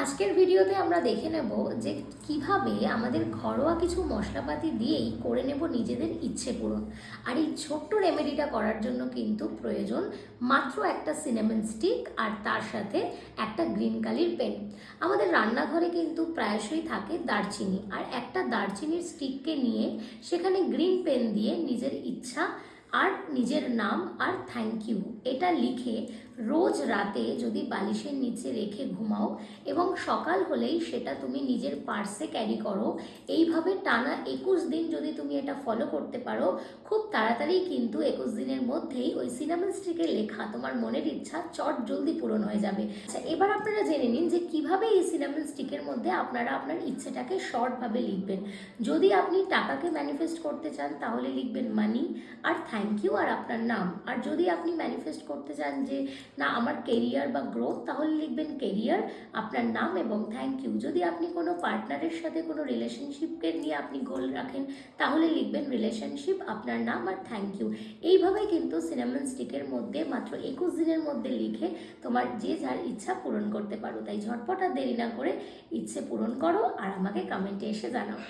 আজকের ভিডিওতে আমরা দেখে নেব যে কিভাবে আমাদের ঘরোয়া কিছু মশলাপাতি দিয়েই করে নেব নিজেদের ইচ্ছে পূরণ। আর এই ছোট্ট রেমেডিটা করার জন্য কিন্তু প্রয়োজন মাত্র একটা সিনামন স্টিক আর তার সাথে একটা গ্রিন কালির পেন। আমাদের রান্নাঘরে কিন্তু প্রায়শই থাকে দারচিনি, আর একটা দারচিনির স্টিককে নিয়ে সেখানে গ্রিন পেন দিয়ে নিজের ইচ্ছা আর নিজের নাম আর থ্যাংক ইউ এটা লিখে রোজ রাতে যদি বালিশের নিচে রেখে ঘুমাও এবং সকাল হলেই সেটা তুমি নিজের পার্সে ক্যারি করো, এইভাবে টানা 21 দিন যদি তুমি এটা ফলো করতে পারো, খুব তাড়াতাড়ি কিন্তু 21 দিনের মধ্যেই ওই সিনামন স্টিকে লেখা তোমার মনের ইচ্ছা চট জলদি পূরণ হয়ে যাবে। আচ্ছা, এবার আপনারা জেনে নিন যে কিভাবে এই সিনামন স্টিকের মধ্যে আপনারা আপনার ইচ্ছেটাকে শর্টভাবে লিখবেন। যদি আপনি টাকাকে ম্যানিফেস্ট করতে চান তাহলে লিখবেন মানি আর থ্যাংক ইউ আর আপনার নাম। আর যদি আপনি ম্যানিফেস্ট করতে চান যে না আমার কেরিয়ার বা গ্রোথ, তাহলে লিখবেন কেরিয়ার, আপনার নাম এবং থ্যাংক ইউ। যদি আপনি কোনো পার্টনারের সাথে কোনো রিলেশনশিপকে নিয়ে আপনি গোল রাখেন তাহলে লিখবেন রিলেশনশিপ, আপনার নাম আর থ্যাংক ইউ। এইভাবেই কিন্তু সিনামন স্টিকের মধ্যে মাত্র 21 দিনের মধ্যে লিখে তোমার যে যার ইচ্ছা পূরণ করতে পারো। তাই ঝটপট আর দেরি না করে ইচ্ছে পূরণ করো আর আমাকে কমেন্টে এসে জানাও।